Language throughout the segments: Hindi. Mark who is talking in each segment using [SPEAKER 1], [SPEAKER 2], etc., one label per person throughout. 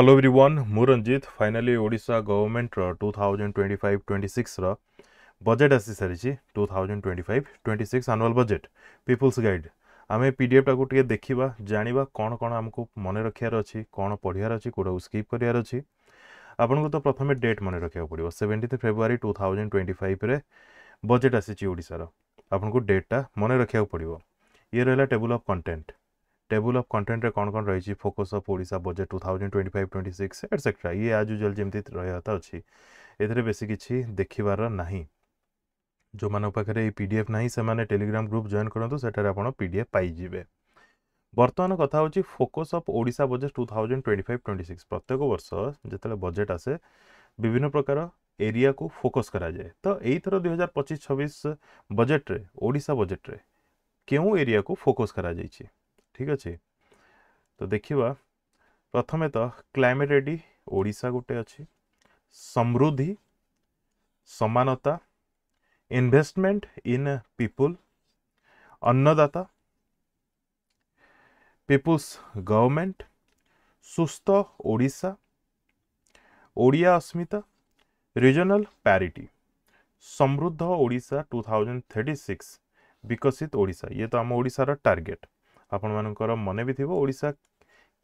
[SPEAKER 1] हेलो एवरीवन मु रंजित फाइनली ओडिशा गवर्नमेंट रो 2025-26 रो बजेट आसी सारी 2025-26 एनुअल बजेट पीपल्स गाइड आमे पीडीएफ टाको टिके देखिबा जानिबा कोन कोन हमको मने रखियार अछि कोन पढियार अछि कोडा स्किप करियार अछि आपनको तो प्रथमे डेट मने रखिया पड़िबो 17 फेब्रुआरी 2025 रे बजेट आसी ओडिशा रो आपनको डेटटा मने रखिया पड़िबो ये रहला table of content table of content रे कौन कौन रही focus of Odisha budget 2025-26 etcetera ये आज यूजुअल जमती रहा अच्छी एथरे बेसी किछि देखिबार नाही जो मानो पाखरे ए पीडीएफ नाही से माने टेलीग्राम ग्रुप जॉइन करंतु सेटारे आपण पीडीएफ पाई जिवे वर्तमान कथा होची फोकस ऑफ ओडिशा बजेट 2025-26 प्रत्येक वर्ष जेतले बजेट आसे विभिन्न प्रकार एरिया को फोकस करा जाए तो एई थरो 2025-26 बजेट रे ओडिशा बजेट रे केउ एरिया को फोकस करा जाइछि ठीक अछि तो देखिबा प्रथमे तो क्लाइमेट रेडी ओडिशा गोटे अछि समृद्धि समानता इन्वेस्टमेंट इन पीपल अन्नदाता पीपल्स गवर्नमेंट सुस्थ ओडिशा ओडिया अस्मिता रीजनल पैरिटी समृद्ध ओडिशा 2036 विकसित ओडिशा ये तो आम ओडिशार टार्गेट आपण मानकर मने भी थिबो ओडिशा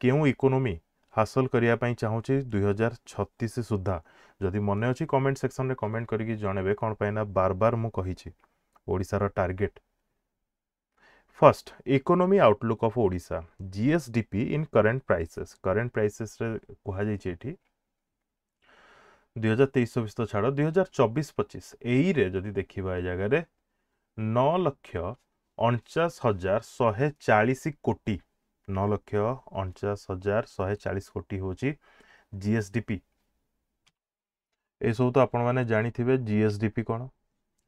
[SPEAKER 1] केउ इकोनॉमी हासिल करिया पई चाहूची 2036 सुद्धा जदि मने अछि कमेंट सेक्शन रे कमेंट करिकि जणेबे कोन पैना बार बार मु कहिछि ओडिशार target first economy outlook of Odisha GSDP in current prices रे कुहा जाइछि एठी 2023-24 तो छाड़ 2024-25 एई रे जदि देखिबा ए जगह रे 9,49,140 कोटी 9,49,140 कोटी होची जीएसडीपी ए सब तो आपण माने जानि थिबे जीएसडीपी कोन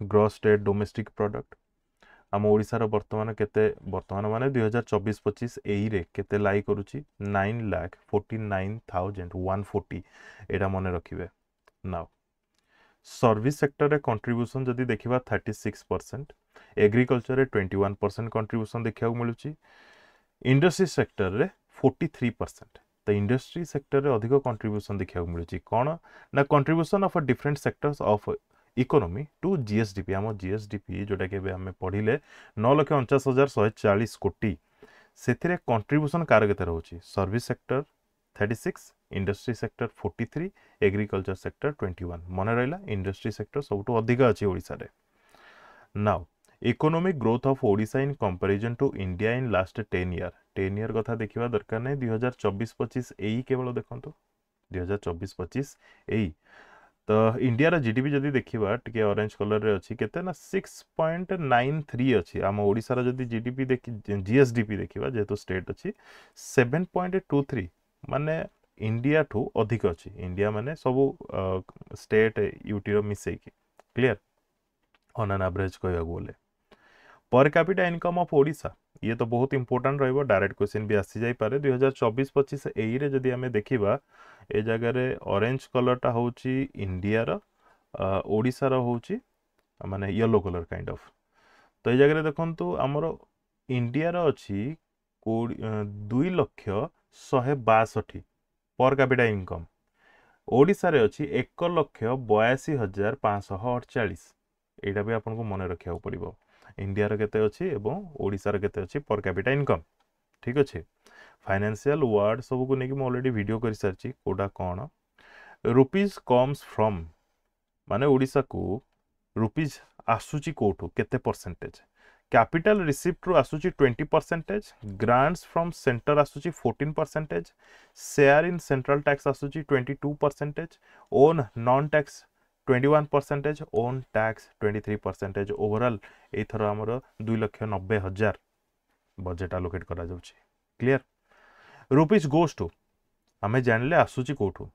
[SPEAKER 1] ग्रॉस स्टेट डोमेस्टिक प्रोडक्ट आम ओडिशार वर्तमान केते वर्तमान माने 2024-25 एई रे केते लाई करूची 9,49,140 एटा मने रखिबे नाउ सर्विस सेक्टर रे कंट्रीब्यूशन जदि देखिबा 36% एग्रीकल्चर रे 21% कंट्रीब्यूशन देखिया मिलुची इंडस्ट्री सेक्टर रे 43% तो इंडस्ट्री सेक्टर रे अधिक कंट्रीब्यूशन देखिया मिलुची कोन ना contribution of different sectors of economy to GSDP आम जीएसडीपी जोटा के आम पढ़िले 9,49,140 कोटी से कंट्रीब्यूशन कार केते रहउची service sector 36 industry sector 43 agriculture sector 21 मन रहा इंडस्ट्री सेक्टर सबुठ अधिक अच्छी ओडिशा रे now economic growth of Odisha in comparison to India in last 10 year कथा देखिबा दरकार नै 2024-25 एई केवल देखंतु 2024-25 एई तो इंडिया रा जीडीपी जदि देखिबा टिके ऑरेंज कलर रे अछि केते ना 6.93 अछि आम ओडिसा रा जदि जीडीपी देखि जीएसडीपी देखिबा जेतो स्टेट अछि 7.23 माने इंडिया ठू अधिक अछि इंडिया माने सब स्टेट यूटी रो मिसै की क्लियर ऑन एन एवरेज कहया बोले per capita income of Odisha ये तो बहुत इंपोर्टेंट रहइबो डायरेक्ट क्वेश्चन भी आसी जाई पारे 2024-25 एई रे जदि हमें देखिबा ए जगह रे ऑरेंज कलर टा होची इंडिया रा ओडिशा रा होची माने येलो कलर काइंड ऑफ तो ए जगह रे देखंतु हमरो इंडिया रा अछि 2,162,500 पर कैपिटा इनकम ओडिशा रे अछि 1,82,548 एटा भी आपन को मने रखिया पड़िबो इंडिया रे केते अछि एवं ओडिशा रे केते अछि पर कैपिटा इनकम ठीक अछि फाइनेंशियल वर्ड सब को नेकी म ऑलरेडी वीडियो कर सारची कोडा कोन रुपीस कम्स फ्रॉम माने ओडिशा को रुपीस आसुची कोठो केते परसेंटेज कैपिटल रिसिप्ट रो आसुची 20% ग्रांट्स फ्रॉम सेंटर आसुची 14% शेयर इन सेंट्रल टैक्स आसुची 22% own non tax 21% own tax 23% overall एथरो हमरो 2,90,000 बजेट एलोकेट करा जाउची क्लियर रुपीस गोस टू आमे जानले आसुची कोठो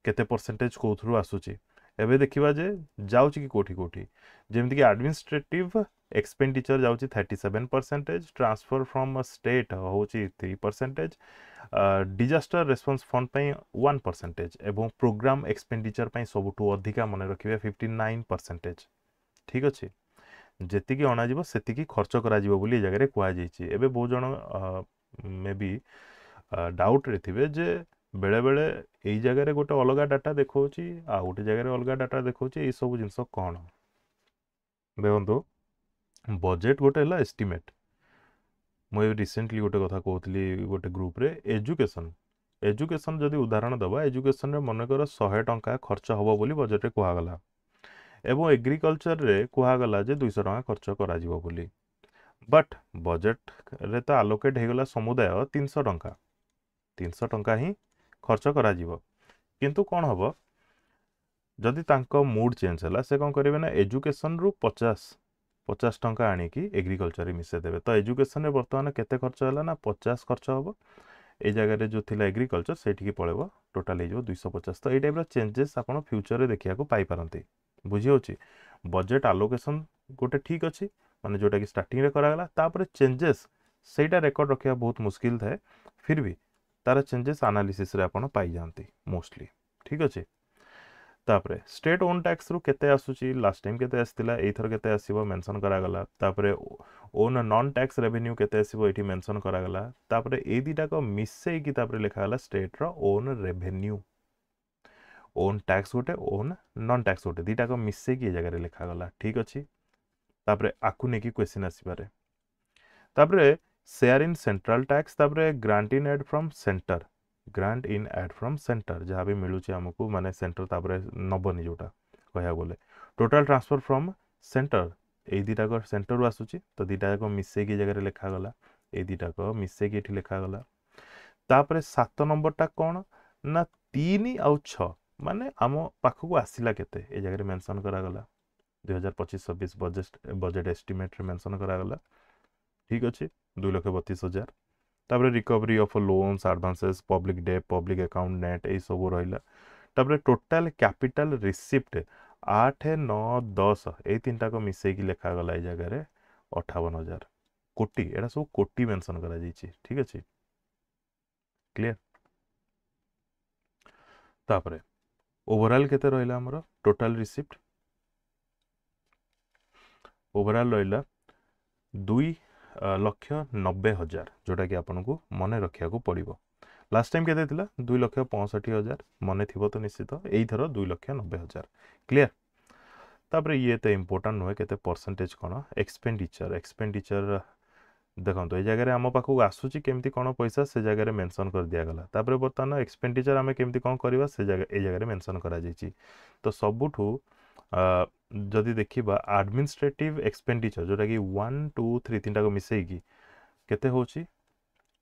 [SPEAKER 1] केते परसेंटेज कोथरु आसुची एबे देखिबा जे जाउची की कोठी कोठी जेमति कि एडमिनिस्ट्रेटिव एक्सपेंडिचर जाउची 37% ट्रांसफर फ्रॉम स्टेट होची 3% डिजास्टर रेस्पॉन्स फंड पई 1% एवं प्रोग्राम एक्सपेंडिचर पई सबुठु अधिका मने रखिबे 59% ठीक अछि जेति कि अना जिवो सेति कि खर्च करा जिवो बोली जगह रे कुआ जाईची एबे बहु जण मे बी डाउट रे थिबे जे बेले बेले एई जगह गोटे अलग डाटा देखौची आ गोटे जगह अलग डाटा देखौची ए सब जिंस कौन देखो बजेट गोटे है एस्टिमेट मुझे रिसेंटली गोटे कथा कहती गोटे ग्रुप रे एजुकेशन एजुकेशन जदि उदाहरण दबा एजुकेशन रे मनकर 100 टंका खर्च हबो बोली बजेट रे कुहागला एवं एग्रीकल्चर रे कुहागला जे 200 टंका खर्च करा जिवो बोली बट बजेट रे तो आलोकेट हेगला समुदाय 300 टंका 300 टंका ही खर्च करा जिवो किंतु कौन हबो जदि तांको मूड चेंज है से कौन करेंगे ना एजुकेशन रु 50 टंका आनिकी एग्रीकल्चर रे मिसे देबे तो एजुकेशन रे वर्तमान केते खर्च होला ना 50 खर्च हबो ए जगह जो थिला एग्रीकल्चर सेठी पड़ेबो टोटल हो 250 तो ये टाइप चेंजेस आपण फ्यूचर रे देखिया को पाई पारंती बुझी होची बजेट आलोकेशन गोटे ठीक अच्छी माने जोटा कि स्टार्टिंग रे करागला तापर चेंजेस सेटा रेकॉर्ड रखिया बहुत मुश्किल थाए फिर भी तार चेंजेस एनालिसिस रे आपण पाई जानती मोस्टली ठीक अच्छे तापरे स्टेट ओन टैक्स रु केते आसुची लास्ट टाइम केते आस्तिला एथर केते आसीबो मेंशन करागला तापरे ओन नॉन टैक्स रेवेन्यू केते आसीबो एठी मेंशन करागला तापरे ए दिटा को मिससे की तापरे लिखा गला स्टेट रो ओन रेवेन्यू ओन टैक्स गोटे ओन नॉन टैक्स गोटे दिटा को मिससे की जगह रे लिखा गला ठीक अछि तापरे आकु ने की क्वेश्चन आसीबारे तापरे शेयर इन सेंट्रल टैक्स तापरे grant in aid from centre grant in aid from centre जहाँ भी मिलूँ आमको माने सेंटर तापर नबनी जोटा कह बोले टोटल ट्रांसफर फ्रॉम सेंटर ए दीटा को सेंटर रु आसूची तो दीटा को मिसेकी जगह लिखागला ए दीटा को मिसेकी एठी लिखागला तापर 7 नंबरटा कौन ना 3 आउ 6 माने आम पाखक आसिला केते ए जगह मेंशन करागला 2025-26 बजेट एस्टिमेट रे मेंशन करागला ठीक अच्छे 2,32,000 तापर recovery of loans advances public debt public account net ए सब रहिला तापर टोटल कैपिटल रिसिप्ट 8 9 10 ए तीनटा को मिसई की लिखा गला ए जगह रे 58,000 कोटी एटा सब कोटी मेंशन करा जाईची ठीक अछि क्लियर तापर ओवरऑल केते रहिला हमर टोटल रिसिप्ट ओवरऑल रहिला 2,90,000 जोटा कि आपन को मन रखिया को पड़िबो लास्ट टाइम केते थिला 2,65,000 मन थिबो तो निश्चित एई थरो 2,90,000 क्लियर तापर ये तो इंपोर्टेंट नुहे केते परसेंटेज कोन एक्सपेंडिचर देखो तो ए जगह रे हम पाखु आसुची केमती कोन पैसा से जगह रे मेंशन कर दिया गला तापर बर्तमान एक्सपेंडिचर हमें केमती कोन करबा से जगह ए जगह रे मेंशन करा जाईची तो सबुठू जदि देखिबा एडमिनिस्ट्रेटिव एक्सपेंडिचर जोटा कि 1 2 3 तीनटा को मिसई की केते होची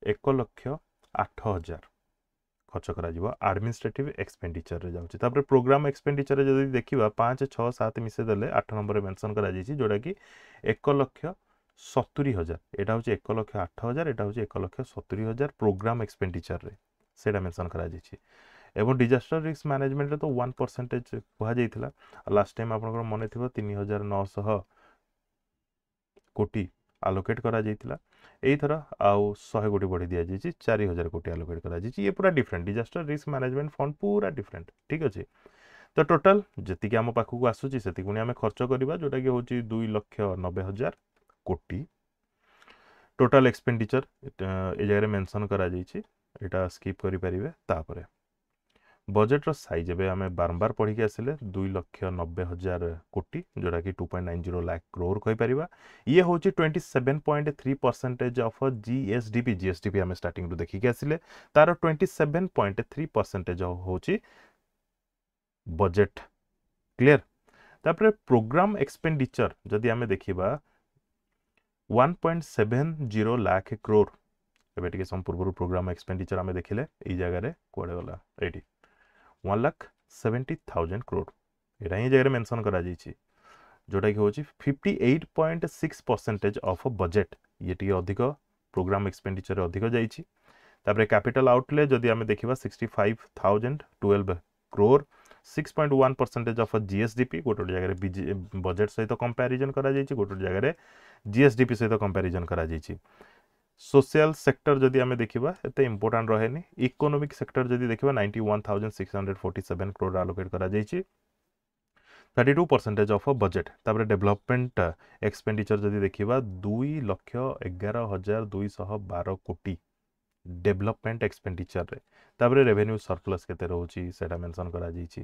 [SPEAKER 1] 1,08,000 खर्च करा जिवो एडमिनिस्ट्रेटिव एक्सपेंडिचर रे जाउची तापर प्रोग्राम एक्सपेंडिचर रे जदि देखिबा 5 6 7 मिसे देले 8 नंबर रे मेंशन करा जाईची जोटा कि 1,70,000 एटा होची 1,08,000 एटा होची 1,70,000 प्रोग्राम एक्सपेंडिचर रे सेटा मेंशन करा जाईची एवं डिजास्टर रिस्क मैनेजमेंट रे तो 1% कहा जाइथिला लास्ट टाइम आपनकर मने थिबो 3,900 कोटी आलोकेट करा जाइथिला एई थरा आउ 100 कोटी बढ़ी दिया जाइछि 4,000 कोटी आलोकेट करा जाइछि ये पूरा different disaster risk management fund पूरा डिफरेंट ठीक अछि तो टोटल जति कि हम पाखु को आसुची सेति गुनी हम खर्च करबा जोटा कि होची 2,90,000 कोटी टोटल एक्सपेंडिचर ए जगह रे मेंशन करा जाइछि एटा स्किप करि परिबे तापरे बजेट रो साइज एबे हमें बारंबार पढ़ी के आसिले 2,90,000 कोटी जोटा कि 2.90 लाख करोड़ कहि परिबा ये होची 27.3% ऑफ जीएसडीपी हमें स्टार्टिंग रु देखि के आसिले तार 27.3% होची बजेट क्लियर तापर प्रोग्राम एक्सपेंडिचर जदि हमें देखिबा 1.70 लाख करोड़ एबे टिके संपूर्ण प्रोग्राम एक्सपेंडिचर हमें देखिले ए जगह रे कोडे गला एटी 1,70,000 करोड़ एटा ही जगह मेंशन करा जाइछि जोटा कि होची 58.6% ऑफ बजेट ये टी अधिक प्रोग्राम एक्सपेंडिचर अधिक जाइछि तापर कैपिटल आउटले जदि हमें देखिबा 65,012 करोड़ 6.1% ऑफ जीएसडीपी गोटे जगह रे बजेट सहित कंपैरिजन करा जाइछि गोटे जगह रे जीएसडीपी सहित कंपैरिजन करा जाइछि सोशल सेक्टर जदि हमें देखिबा एते इंपोर्टेंट रहेनी इकोनॉमिक सेक्टर जदि देखिबा 91,647 करोड़ आलोकेट करा जाइछि 32% ऑफ बजेट तापर डेवलपमेंट एक्सपेंडिचर जदि देखिबा 2,11,212 कोटी डेवलपमेंट एक्सपेंडिचर रे तापर रेवेन्यू सरप्लस केते रहउची सेटा मेंशन करा जाईची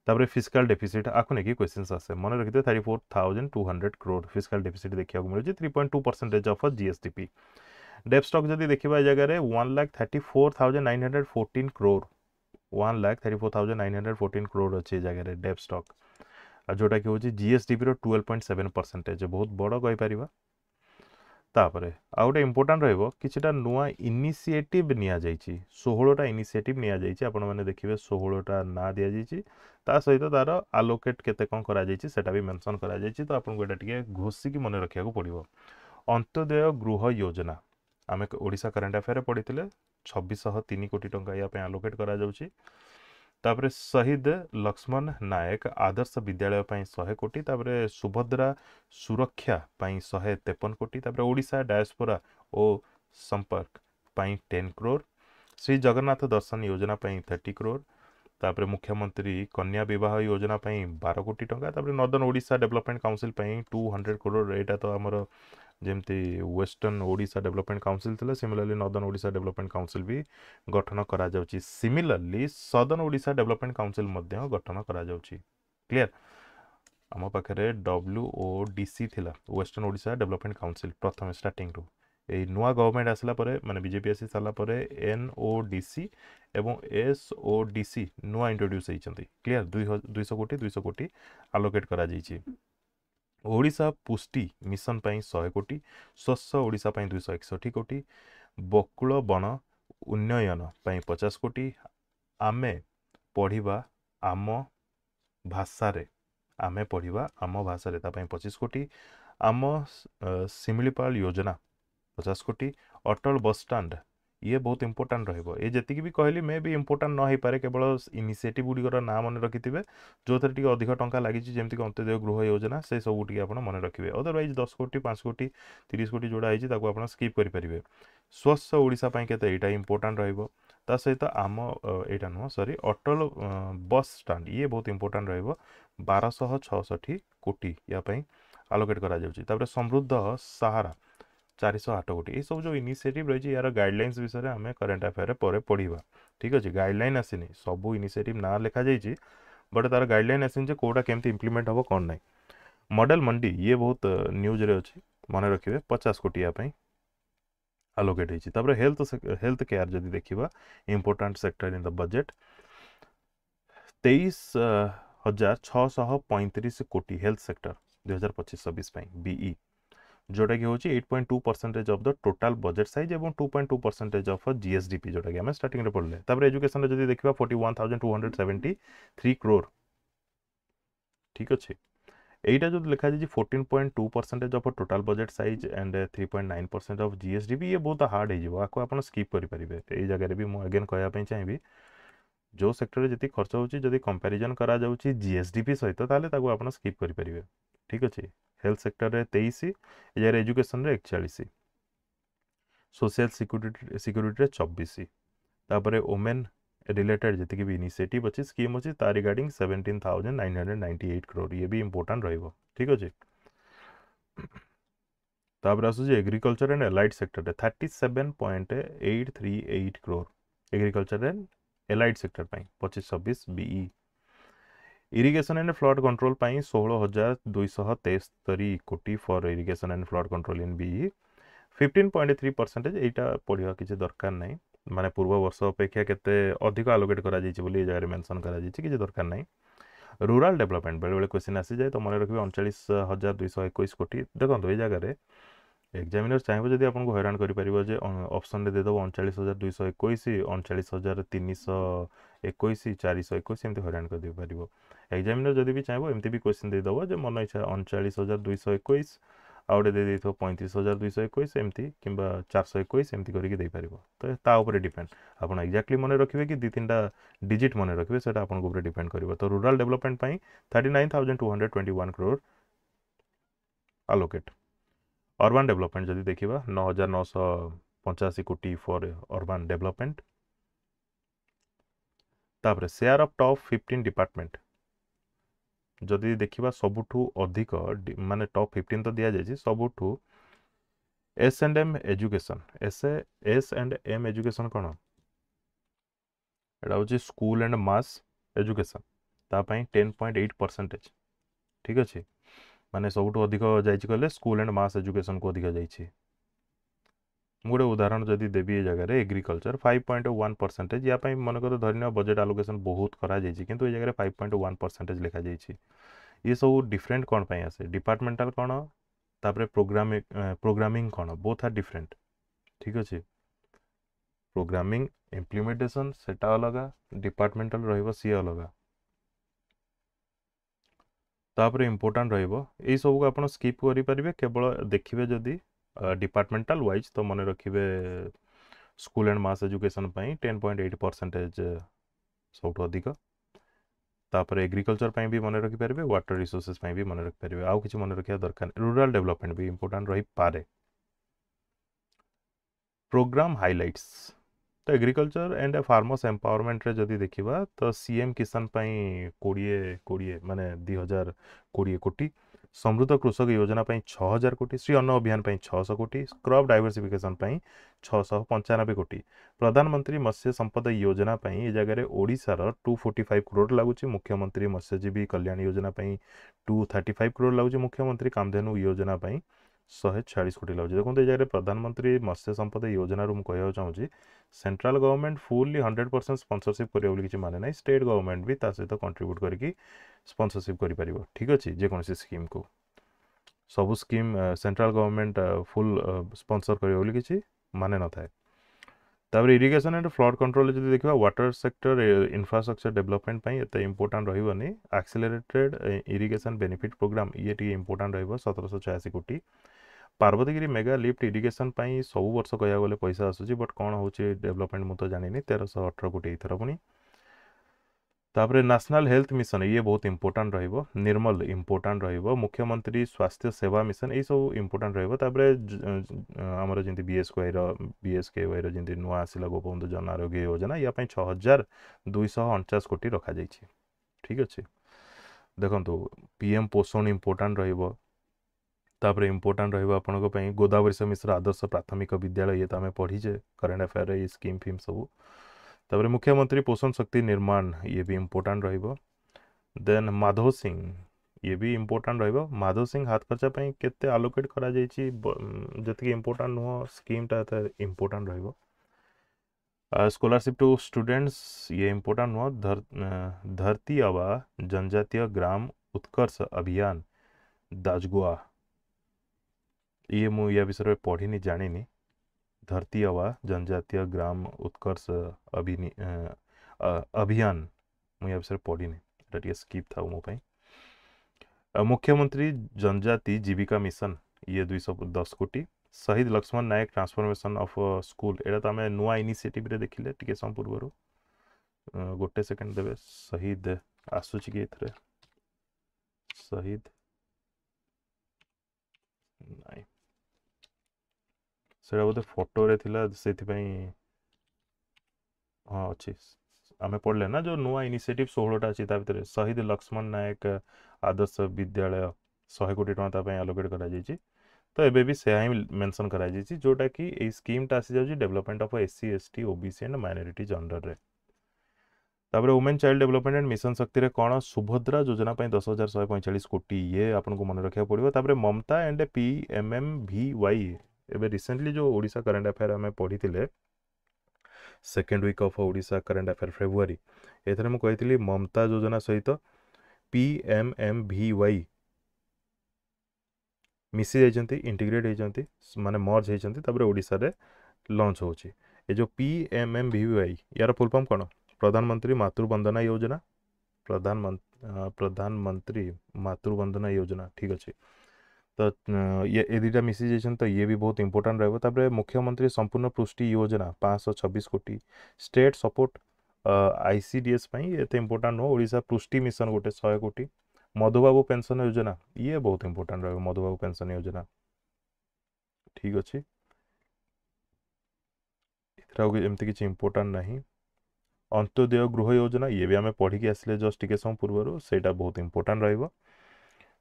[SPEAKER 1] तापर फिस्कल डेफिसिट आखु नेकी क्वेश्चंस आसे मन रखिते 34200 करोड़ फिस्कल डेफिसिट देखिया को मिलुची 3.2% ऑफ जीएसडीपी डेप स्टॉक जदी देखिबा जगह रे 1,34,914 करोड़ 1,34,914 करोड़ अच्छे जगह रे डेप स्टॉक जोटा कि होची जीएसडीपी रो 12.7% बहुत बड़ कहि परिबा तापरे आ गोटे इंपोर्टेंट रहइबो किछिटा नुआ इनिशिएटिव निया जाईची 16टा इनिशिएटिव निया जाईची आपण माने देखिबे 16टा ना दिया जाईची ता सहित तार आलोकेट केते कोन करा जाईची सेटा भी मेंशन करा जाईची तो आपण गोटा टिके घोसी की मने रखिया को पड़िबो अंत्योदय गृह योजना आमे ओडिसा करंट अफेयर पढ़िथिले 2603 कोटी टंका या पे आलोकेट करा जाउची तापरे शहीद लक्ष्मण नायक आदर्श विद्यालय पई 100 कोटी तापरे सुभद्रा सुरक्षा पई 153 कोटी तापरे ओडिसा डायस्पोरा ओ संपर्क पई 10 करोड़ श्री जगन्नाथ दर्शन योजना पई 30 करोड़ तापरे मुख्यमंत्री कन्या विवाह योजना पई 12 कोटी टंका तापरे नॉर्दर्न ओडिसा डेवलपमेंट काउंसिल पई 200 करोड़ एटा तो हमर जेमती वेस्टर्न ओडिशा डेवलपमेंट काउंसिल थिला similarly northern Odisha development council भी गठन करा जाउची similarly southern Odisha development council मध्य गठन करा जाउची क्लियर आम पाखे WODC थिला वेस्टर्न ओडिशा डेवलपमेंट काउंसिल प्रथम स्टार्टिंग रु ए नुआ गवर्नमेंट आसला परे माने बीजेपी आसी साला परे NODC एवं SODC नुआ इंट्रोड्यूस होइचंती क्लियर 200 कोटी आलोकेट करा जाईची ओडिशा पुष्टि मिशन पई 100 कोटी स्वच्छ ओडिशा पई 261 कोटी बकुल वन उन्नयन पई 50 कोटी आमे पढ़िबा आम भाषा रे आमे पढ़िबा आम भाषा रे ता पई 25 कोटी आम सिमिलीपाल योजना 50 कोटी अटल बस स्टैंड ये बहुत इंपोर्टेंट रहइबो ए जति भी कहली मे भी इंपोर्टेंट न होई पारे केवल इनिशिएटिव गुडी ना मन रखिथिबे जो थरे टिके अधिक टंका लागि छि जेमति अंत्योदय गृह योजना से सब टिके आपण मन रखिबे अदरवाइज 10 कोटी 5 कोटी 30 कोटी जोड़ा आइछि ताको आपण स्किप करि परिबे स्वच्छ ओडिसा पई केते एटा इंपोर्टेंट रहइबो ता सहित आम एटा नो सॉरी अटल बस स्टैंड ये बहुत इंपोर्टेंट रहइबो 1266 कोटी या पई आलोकेट करा जाउछि तापर समृद्ध सहारा 408 कोटी ये सब जो इनिशिएटिव रही यार गाइडलाइंस विषय में आम करेन्ट अफेयर पर पढ़ा ठीक अच्छे गाइडलाइन आसनी सब इनिशिएटिव ना लिखा जाइए बट तार गाइडलाइन आसनी कोटा केमती इम्प्लीमेंट हम कौन ना मॉडल मंडी ये बहुत न्यूज रे अच्छी मन रखिए 50 कोटी या आलोकेट होती हेल्थ केयर जदि देखा important sector in the budget 23,635 कोटी हेल्थ सेक्टर 2025-26 बीई जोटा कि होची 8.2% of the total budget size एवं 2.2% ऑफ जीएसडीपी जोटा कि हम स्टार्टिंग रे पढ़ले तापर एजुकेशन रे जदी देखिबा 41,273 करोड़ ठीक अछि एटा जो लिखा जाय 14.2% of total budget size and 3.9% of GSDP ये बहुत हार्ड है जीवो आको आपण स्किप करि परिबे ए जगह रे भी मो अगेन कहया पई चाहिबी जो सेक्टर रे जति खर्च होची जदी कंपैरिजन करा जाउची जीएसडीपी सहित ताले ताको आपण स्किप करि परिबे ठीक अछि हेल्थ सेक्टर रे 23 यार एजुकेशन रे 41 सोशल सिक्योरिटी रे 24 तापरे वुमेन रिलेटेड जति भी इनिशिएटिव अछि स्कीम अछि ता रिगार्डिंग 17,998 करोड़ ये भी इंपोर्टेंट रहइबो ठीक अछि तापर आसु जे एग्रीकल्चर एंड एलाइड सेक्टर रे 37.838 crore agriculture and allied sector पई 25-26 BE irrigation and flood control पाई 16,273 कोटी for irrigation and flood control in BE 15.3% एटा पढ़िया किछि दरकार नै माने पूर्व वर्ष अपेक्षा केते अधिक आलोकेट करा जाइछि बोली जगह मेंशन करा जाइछि किछि दरकार नै रूरल डेवलपमेंट बेले बेले क्वेश्चन आसी जाय तो मन रखबे 39,221 कोटी देखंतो ए जगह रे एग्जामिनर चाहिए जदि आपको हैरान करि परिबो जे ऑप्शन रे दे दबो 39,221 39,321 421 एमती हैरान कर दे परिबो एग्जामिनर जदि भी चाहिए एमती भी क्वेश्चन दे दबो जे मन इच्छा 39,221 आउटे दे देथो 35,221 एमती किंबा 421 एमती करिक दे परिबो तो ता ऊपर डिपेंड आपण एक्जेक्टली मन रखिबे कि दि तीनटा डिजिट मन रखिबे सेटा आपण ऊपर डिपेंड करिवो तो रूरल डेवलपमेंट पई 39,221 करोड़ आलोकेट अर्बन डेवलपमेंट जदि देखिबा 9,985 कोटी फॉर अर्बन डेवलपमेंट तापर शेयर ऑफ टॉप 15 डिपार्टमेंट जदि देखिबा सबुठू अधिक माने टॉप 15 तो दिया जायछि सबुठू S&M एजुकेशन S&M एजुकेशन कौन एटा हूँ स्कूल एंड मास एजुकेशन तापाई 10.8% ठीक अच्छे माने सबुठ अधिक जाइए स्कूल एंड मास एजुकेशन को अधिक जाइए गोटे उदाहरण जदि देवी ये जगह एग्रीकल्चर 5.1% या मनकर धरन बजेट आलोकेशन बहुत करा किंतु ये जगह 5.1% लिखा जाइए ये सब डिफरेंट कौन पाई आसे डिपार्टमेंटाल कौन तापरे प्रोग्रामिंग कौन बोथ आर डिफरेंट ठीक अच्छे प्रोग्रामिंग इम्प्लीमेंटेशन सेटा अलग डिपार्टमेंटाल रहिबो सी अलग तापरे इम्पोर्टाट रहिबो एई सब को आपण स्किप करि परिबे केवल देखिबे जदि डिपार्टमेंटाल वाइज तो मन रखिबे स्कूल एंड मास एजुकेशन 10.8% सबुठ अधिक तापर एग्रीकल्चर भी मन रखिपारे वाटर रिसोर्सेस भी मन रखिपारे आउ किसी मन रखा दरकार रूरल डेवलपमेंट भी इंपोर्टाट रही पारे प्रोग्राम हाइलाइट्स तो एग्रीकल्चर एंड फार्मर्स एम्पावरमेंट रे जदि देखिबा तो सीएम किसान 20 माने 2020 कोटी समृद्ध कृषक योजना 6000 कोटी श्री अन्न अभियान 600 कोटी क्रॉप डाइवर्सिफिकेशन 695 कोटी प्रधानमंत्री मत्स्य संपदा योजना ये जगह ओडिशार 245 करोड़ लगुच मुख्यमंत्री मत्स्यजीवी कल्याण योजना 235 करोड़ लगुच मुख्यमंत्री कामधेनु योजना 146 कोटी लगुच देखो ये प्रधानमंत्री मत्स्य संपदा योजना मुझे चाहूँगी सेंट्रल गवर्नमेंट फुल्ली 100% स्पॉन्सरशिप करियो किसी माने ना स्टेट गवर्नमेंट भी ता सहित कंट्रीब्यूट करके स्पॉन्सरशिप करि परिबो ठीक अछि जे कोनसी स्कीम को सब scheme central government full sponsor करियो बोली किसी माने न थाए तापर इरिगेशन एंड फ्लड कंट्रोल जदि देखिबा वाटर सेक्टर इंफ्रास्ट्रक्चर डेवलपमेंट पई एते इंपोर्टेंट रहिबनी एक्सेलरेटेड इरिगेशन बेनिफिट प्रोग्राम ये टी इंपोर्टेंट रहिबो 1786 कोटी पार्वतीगिरी मेगा लिफ्ट इरिगेशन पई सब वर्ष कहया गले पैसा आसुची बट कोन होची डेवलपमेंट मु तो जानिनी 1318 कोटी इथर पुनी तापरे नेशनल हेल्थ मिशन ये बहुत इंपोर्टेंट रहिबो निर्मल इंपोर्टेंट रहिबो मुख्यमंत्री स्वास्थ्य सेवा मिशन ये सब इंपोर्टेंट रहिबो तापरे हमर जिंती बीएसकेवाई रो जिंती नुआ आसिला गोपबंधु जन आरोग्य योजना या पई 6249 कोटी रखा जाइछि ठीक अछि देखंतु पीएम पोषण इंपोर्टेंट रहिबो तापरे इंपोर्टेंट रहिबो आपनको पई गोदावरी मिश्र आदर्श प्राथमिक विद्यालय ये त हमें पढ़ीजे करंट अफेयर ये स्कीम फिम सब तापरे मुख्यमंत्री पोषण शक्ति निर्माण ये भी इंपोर्टेंट रहिबो देन माधव सिंह ये भी इंपोर्टेंट रहिबो माधव सिंह हाथ खर्चा पई केते आलोकेट करा जायछि जति इंपोर्टेंट नुह स्कीम ता इंपोर्टेंट रहिबो स्कॉलरशिप टू स्टूडेंट्स ये इंपोर्टेंट नुह धरती आबा जनजातीय ग्राम उत्कर्ष अभियान दाजगुआ ये मु या विषय पढ़ी जानी धरती आबा जनजातीय ग्राम उत्कर्ष अभियान मुझे विषय पढ़ी टे स्किप था मो मुख्यमंत्री जनजाति जीविका मिशन ये 210 कोटी शहीद लक्ष्मण नायक ट्रांसफॉर्मेशन ऑफ स्कूल एटा तो आम नुआ इनिशिएटिव रे देखिले टिके सम पूर्व गोटे सेकेंड देवे शहीद आसुची कि एथरे शहीद नाई से बोधे फोटो रे थिला से हाँ अच्छी आम पढ़ले ना जो नुआ इनिशिएटिव 16टा अच्छी भितर शहीद लक्ष्मण नायक आदर्श विद्यालय 100 कोटी टका आलोकेट कर तो एबे भी से ही मेंशन करा जोटा कि ए स्कीमटा आसी जाउची development of SC ST OBC and minorities under रे तापर women child development and mission Shakti रे कौन सुभद्रा योजना 10,145 कोटी ये आपको मन रखा पड़ो तापर ममता एंड PMMVY एबे रिसेंटली जो ओडिशा करंट अफेयर आम पढ़ी second week of Odisha current affair February एथरे मु कहितली ममता योजना सहित PMMVY मिसी जाइछन्ती इंटीग्रेट होइछन्ती माने मर्ज होइछन्ती तापर ओडिशा रे लॉन्च होछि ए जो PMMVY यार फुल फॉर्म कोन प्रधानमंत्री मातृवंदना योजना प्रधानमंत्री मातृवंदना योजना ठीक अच्छे तो ये दुटा मिसी जाइछन तो ये भी बहुत इंपोर्टेंट रहबो तापर मुख्यमंत्री संपूर्ण पुष्टि योजना 526 कोटी स्टेट सपोर्ट ICDS पई एते इंपोर्टेंट हो ओडिशा पुष्टि मिशन गोटे 100 कोटी मधुबाबू पेंशन योजना ये बहुत इंपोर्टेंट रहबो मधुबाबू पेंशन योजना ठीक अच्छे इथरा एमती किछि इंपोर्टेंट नहीं अंत्योदय गृह योजना ये भी आम पढ़ी आसले जस्ट टिके सम पूर्व सेटा बहुत इंपोर्टेंट रहिबो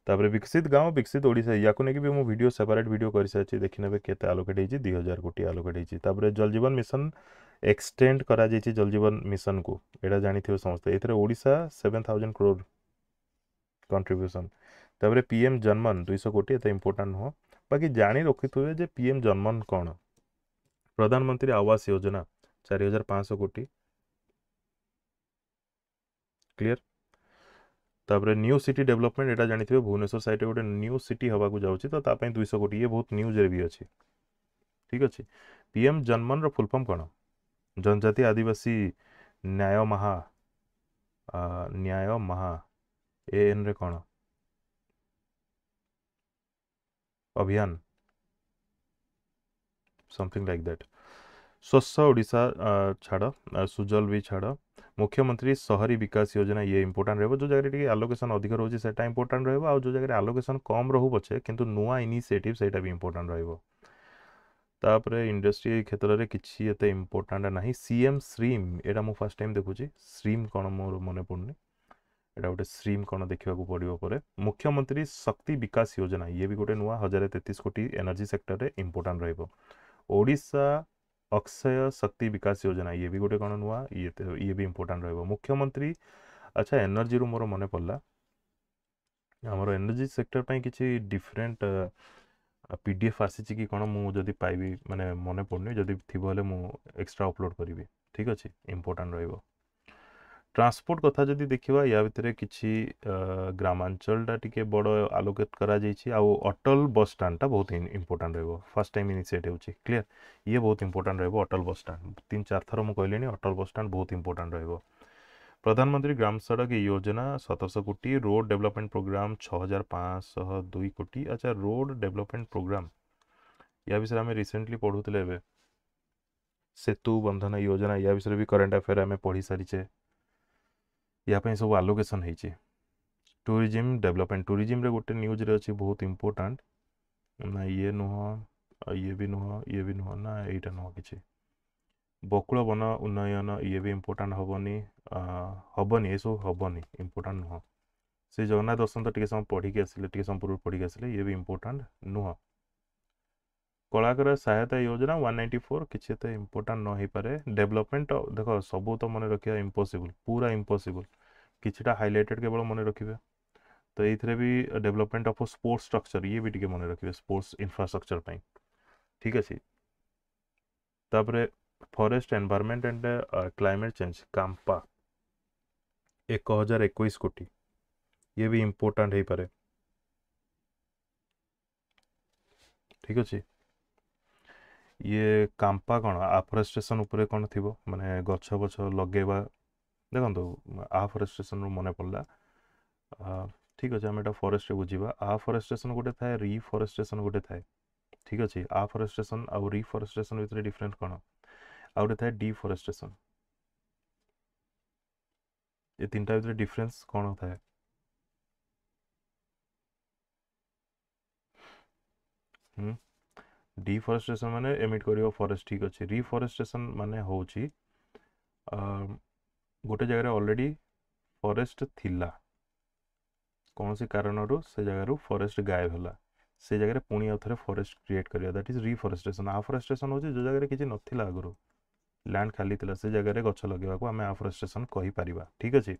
[SPEAKER 1] तापर विकसित गाँव विकसित ओडिशा या भी मु वीडियो सेपरेट वीडियो कर सारी देखि नेबे केते आलोकेट होती 2000 कोटी आलोकेट होती तापर जल जीवन मिशन एक्सटेंड करा जायछि जल जीवन मिशन को एटा जानिथिबे समस्त एथरे ओडिशा 7000 करोड़ कंट्रीब्यूशन तापर पीएम जनमन 200 कोटी एते इंपोर्टेंट हो बाकी जानी रखिथुबे जे पीएम जनमन कोन प्रधानमंत्री आवास योजना 4500 कोटी क्लियर तापर न्यू सिटी डेवलपमेंट एटा जानिथिबे भुवनेश्वर साइड गोटे न्यू सिटी हवा को जाउछि तो तापई 200 कोटी ये बहुत न्यूज रे भी अछि ठीक अछि पीएम जनमन रो फुल फॉर्म कोन जनजाति आदिवासी न्याय महा एएन रे कोन अभियान समथिंग लाइक दैट स्वच्छ ओडिशा छाड़ सुजल भी छाड़ मुख्यमंत्री शहरी विकास योजना ये इंपोर्टेंट रहबो जो जगह टिके आलोकेशन अधिक रहउछि सेटा इंपोर्टेंट रहबो आ जो जगह आलोकेशन कम रहू पछे किंतु नुआ इनिशिएटिव सेटा भी इंपोर्टेंट रहबो तापरे इंडस्ट्री क्षेत्र रे किछि एते इंपोर्टेंट नाही सीएम श्रीम एटा मु फर्स्ट टाइम देखुछि श्रीम कोन मोर मने पड़नी एटा गोटे श्रीम कोन देखिबा को पड़िबो परे मुख्यमंत्री शक्ति विकास योजना ये भी गोटे नुआ 1033 कोटी एनर्जी सेक्टर रे इंपोर्टेंट रहबो ओडिशा अक्षय शक्ति विकास योजना ये भी गोटे कौन नुआ ये भी इंपोर्टेंट रहिबो मुख्यमंत्री अच्छा एनर्जी रू मोर मने पड़ला हमर एनर्जी सेक्टर पई किछि डिफरेंट पीडीएफ आसी कि कौन मु जदि पाइबी माने मने पड़नी जदि थिबो हले मु एक्स्ट्रा अपलोड करिवि ठीक अछि इंपोर्टेंट रहिबो ट्रांसपोर्ट कथा जदि देखिबा या भितरे किछि ग्रामांचल टा टिके बड़ आलोकेट करा जाइछि आ अटल बस स्टैंड टा बहुत इंपोर्टेंट रहबो फर्स्ट टाइम इनिशिएटिव होछि क्लियर ये बहुत इंपोर्टेंट रहबो अटल बस स्टैंड 3-4 थर मु कहलेनी अटल बस स्टैंड बहुत इंपोर्टेंट रहबो प्रधानमंत्री ग्राम सड़क योजना 1700 कोटी रोड डेवलपमेंट प्रोग्राम 6502 कोटी अच्छा रोड डेवलपमेंट प्रोग्राम या विषय में रिसेंटली पढ़ुतले एबे सेतु बंधन योजना या विषय भी करंट अफेयर में पढ़ी सारिचे या पे सब आलोकेशन होइए टूरिज्म डेवलपमेंट टूरिज्म रे गोटे न्यूज रे अछि बहुत इंपोर्टेंट ना ये नुह ये भी नुह ना एटा नुह किछि बकुल वन उन्नयन ये भी इंपोर्टेंट हबनी हबनी ये सब हबनी इंपोर्टेंट नुह से जगन्नाथ दर्शन तो टिके समय पढ़ी के आसिले टिके समय पूर्व पढ़ी के आसिले ये भी इंपोर्टेंट नुह कलाकार सहायता योजना 194 किछि ते इंपोर्टेंट न होई पारे डेवलपमेंट देखो सब तो मन रखिया इम्पॉसिबल पूरा इम्पॉसिबल किछिटा हाइलाइटेड केवल मन रखिबे तो एथरे भी डेवलपमेंट ऑफ स्पोर्ट्स स्ट्रक्चर ये भी टिके मन रखिबे स्पोर्ट्स इंफ्रास्ट्रक्चर पई ठीक अछि तापरे forest environment and climate change CAMPA 1021 कोटी ये भी इंपोर्टेंट होई पारे ठीक अछि ये कांपा कौन आफ्रेस्टेशन उपरे कौन थी माने गछ बछ लगेवा देखो आफ्रेस्टेशन मन पड़ा ठीक अच्छे आम एटा फॉरेस्ट बुझा आफ्रेस्टेशन गोटे थाए रिफॉरेस्टेशन गोटे थाए ठीक अच्छे आफ्रेस्टेशन आउ रिफॉरेस्टेशन भितर डिफरेंस कौन आउ गोटे थाए डिफॉरेस्टेशन ये तीनटा भितर डिफरेंस कौन थाए डिफॉरेस्टेशन माने एमिट करियो फॉरेस्ट ठीक अच्छे रिफॉरेस्टेशन माने होची गोटे जगह ऑलरेडी फॉरेस्ट थिला कौन से कारण से जगह फॉरेस्ट गायब है से जगह पुणी आउ थे फॉरेस्ट क्रिएट करिया दैट इज रिफॉरेस्टेशन आफ्रेस्टेशन हो जो जगह किसी नथिला आगु लैंड खाली थिला से जगह गछ लगेवा को आमे आफ्रेस्टेशन कहि परिबा ठीक अछि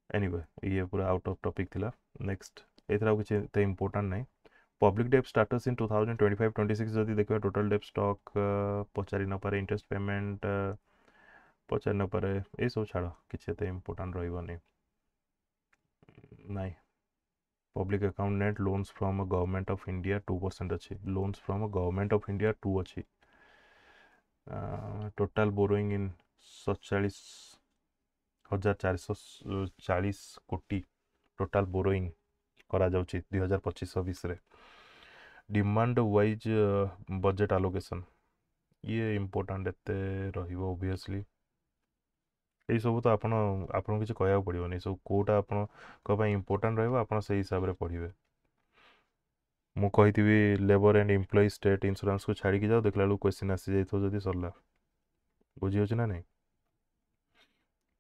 [SPEAKER 1] एनीवे ये पूरा आउट ऑफ टॉपिक थिला नेक्स्ट एथरा किछि ते इंपोर्टेंट नै पब्लिक डेब्ट स्टेटस इन 2025-26 जदि देखिबा टोटल डेब्ट स्टॉक पचारि न पारे इंटरेस्ट पेमेंट पचारि न पारे ए सब छाड़ किछि ते इंपोर्टेंट रहइबनी नहीं public account net loans from government of India 2% अच्छी loans from government of India 2 अच्छी टोटाल बोरोइंग इन 47,440 कोटी टोटाल बोरोइंग करा जाउची 2025-26 रे डिमांड वाइज बजेट आलोकेशन ये इंपोर्टेंट एते रहिबो ऑब्वियसली यही सब तो आपन किसी कहया पड़ोनी सब कोटा आप इम्पोर्टाट रहा से हिसाब से पढ़े मु कही labour and employ state insurance को छाड़ी जाओ देखला बेलू क्वेश्चन आसी जाइए जदि सरला बुझी होची ना नहीं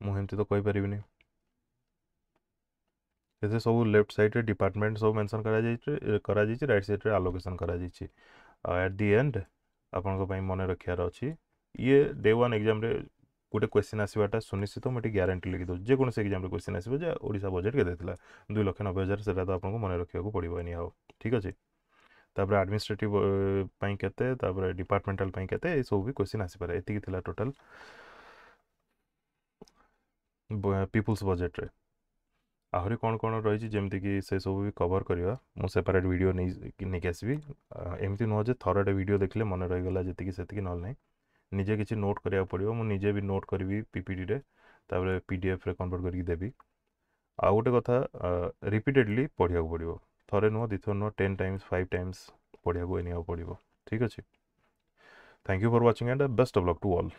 [SPEAKER 1] मुझे तो कही पारिनी एसे सब लेफ्ट साइड रे डिपार्टमेंट सब मेंशन करा जाइए राइट साइड रे आलोकेशन करा जाइए एट दी एंड आपन को मन रखार अच्छी ये डे 1 एग्जाम रे गोटे क्वेश्चन आसवाटा सुनिश्चित मुझे ग्यारंटी लिखी दूँ जेकोसी एग्जाम क्वेश्चन आसो जे ओडिशा बजेट के 2,90,000 से आपको मन रखा पड़ो एनी हाउ ठीक अच्छे तापर एडमिनिस्ट्रेटिव पाई केते तापर डिपार्टमेंटल पाई केते ए सब भी क्वेश्चन आसीपारे एतिकी थिला टोटल पीपुल्स बजेट रे आहरी कौन कौन रही जमती कि से सब भी कवर करवा मु सेपरेट वीडियो नहीं आसबि एमती नुह जे थरटे वीडियो देखले मन रहीगला जी से ना नहीं निजे किसी नोट करा पड़ो मुझे भी नोट करी पीपीटी रे तापर पीडीएफ रे कन्वर्ट करके देवी आ गोटे कथा रिपीटेडली पढ़ा पड़ो थरे नुह दी थर नुह 10 टाइम्स 5 टाइम्स पढ़ा नहीं पड़ो ठीक अच्छे thank you for watching and best of luck to all.